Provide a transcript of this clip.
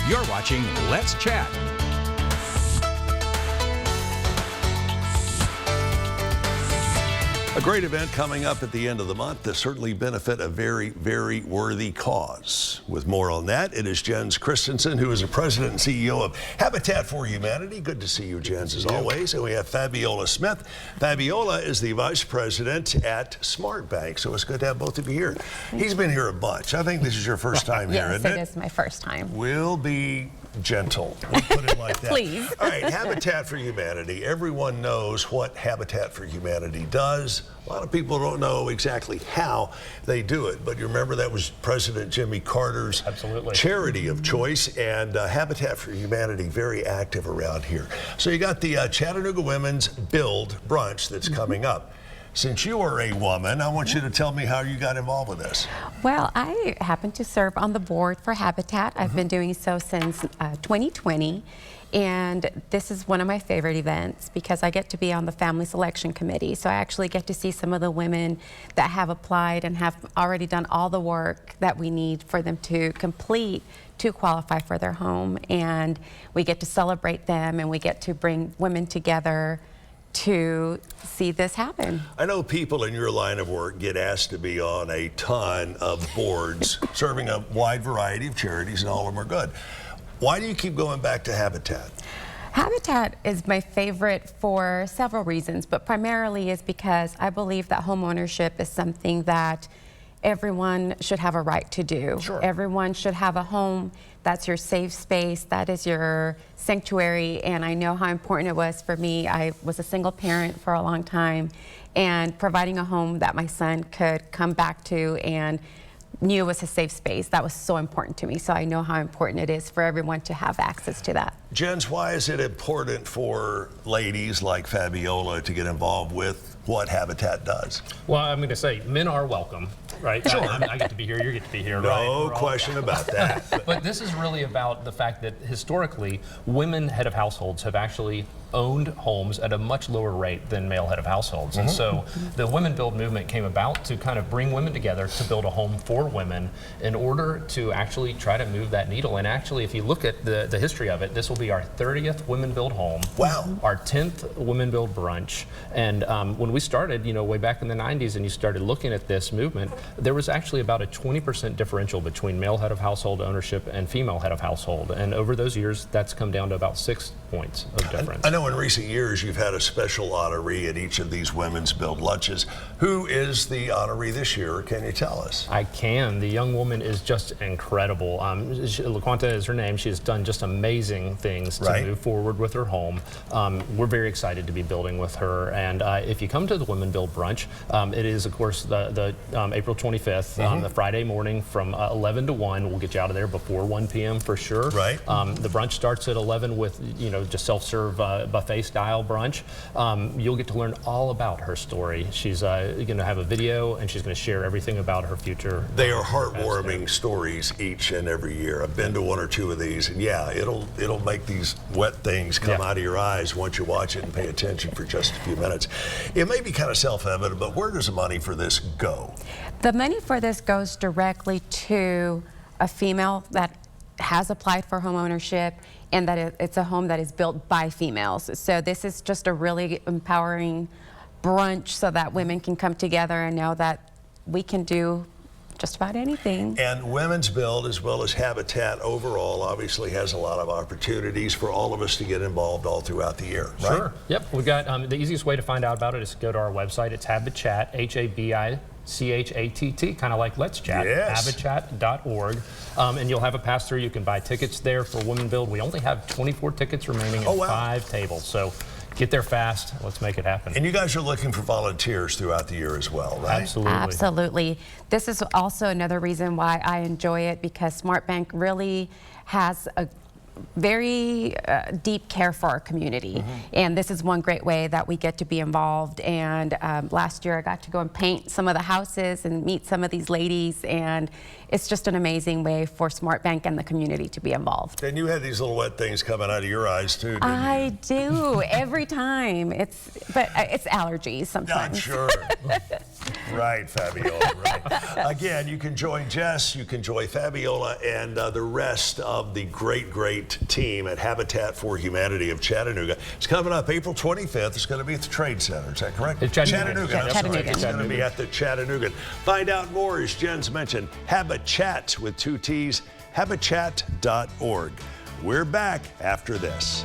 You're watching Let's Chat. A great event coming up at the end of the month to certainly benefit a very, very worthy cause. With more on that, it is Jens Christensen, who is the president and CEO of Habitat for Humanity. Good to see you, Jens, as always. And we have Fabiola Smith. Fabiola is the vice president at Smart Bank, so it's good to have both of you here. He's been here a bunch. I think this is your first time here, isn't it? Yes, it is my first time. We'll be gentle. We'll put it like that. Please. All right, Habitat for Humanity. Everyone knows what Habitat for Humanity does. A lot of people don't know exactly how they do it, but you remember that was President Jimmy Carter's charity of choice, and Habitat for Humanity very active around here. So you got the Chattanooga Women's Build Brunch that's coming up. Since you are a woman, I want you to tell me how you got involved with this. Well, I happen to serve on the board for Habitat. I've been doing so since 2020. And this is one of my favorite events because I get to be on the family selection committee. So I actually get to see some of the women that have applied and have already done all the work that we need for them to complete to qualify for their home. And we get to celebrate them, and we get to bring women together to see this happen. I know people in your line of work get asked to be on a ton of boards serving a wide variety of charities, and all of them are good. Why do you keep going back to Habitat? Habitat is my favorite for several reasons, but primarily is because I believe that home ownership is something that everyone should have a right to do. Sure. Everyone should have a home that's your safe space, that is your sanctuary, and I know how important it was for me. I was a single parent for a long time, and providing a home that my son could come back to and knew it was a safe space, that was so important to me. So I know how important it is for everyone to have access to that. Jens, why is it important for ladies like Fabiola to get involved with what Habitat does? Well, I'm going to say men are welcome, right? Sure. I get to be here, you get to be here, no right? No question about that. But this is really about the fact that historically, women head of households have actually owned homes at a much lower rate than male head of households. And so the Women Build movement came about to kind of bring women together to build a home for women in order to actually try to move that needle. And actually, if you look at the history of it, this will be our 30th Women Build home. Wow. Our 10th Women Build brunch. And when we started, you know, way back in the 90s, and you started looking at this movement, there was actually about a 20% differential between male head of household ownership and female head of household. And over those years, that's come down to about 6 points of difference. I know in recent years you've had a special honoree at each of these Women's Build lunches. Who is the honoree this year? Can you tell us? I can. The young woman is just incredible. LaQuanta is her name. She has done just amazing things to move forward with her home. We're very excited to be building with her. And if you come to the Women Build Brunch, it is, of course, the April 25th, the Friday morning from 11 to 1. We'll get you out of there before 1 p.m. for sure. Right. The brunch starts at 11 with, you know, just self-serve buffet style brunch. You'll get to learn all about her story. She's going to have a video, and she's going to share everything about her future. They are heartwarming stories each and every year. I've been to 1 or 2 of these, and yeah, it'll make these wet things come out of your eyes once you watch it and pay attention for just a few minutes. It may be kind of self-evident, but where does the money for this go? The money for this goes directly to a female that has applied for home ownership, and that it's a home that is built by females. So this is just a really empowering brunch so that women can come together and know that we can do just about anything. And Women's Build, as well as Habitat overall, obviously has a lot of opportunities for all of us to get involved all throughout the year, right? Sure. Yep. We've got the easiest way to find out about it is to go to our website. It's Habitat, HABICHATT, kind of like Let's Chat, habitat.org. And you'll have a pass-through. You can buy tickets there for Women Build. We only have 24 tickets remaining and 5 tables. So get there fast. Let's make it happen. And you guys are looking for volunteers throughout the year as well, right? Absolutely. Absolutely. This is also another reason why I enjoy it, because Smart Bank really has a very deep care for our community. And this is one great way that we get to be involved. And last year I got to go and paint some of the houses and meet some of these ladies, and it's just an amazing way for Smart Bank and the community to be involved. And you had these little wet things coming out of your eyes too, didn't you? I do, every time. But it's allergies sometimes. I'm sure. Right, Fabiola, right. Again, you can join Jess, you can join Fabiola, and the rest of the great team at Habitat for Humanity of Chattanooga. It's coming up April 25th. It's going to be at the Trade Center. Is that correct? It's Chattanooga. That's Chattanooga. right. It's going to be at the Chattanooga. Find out more, as Jen's mentioned, Habitat with 2 T's, habitchat.org. We're back after this.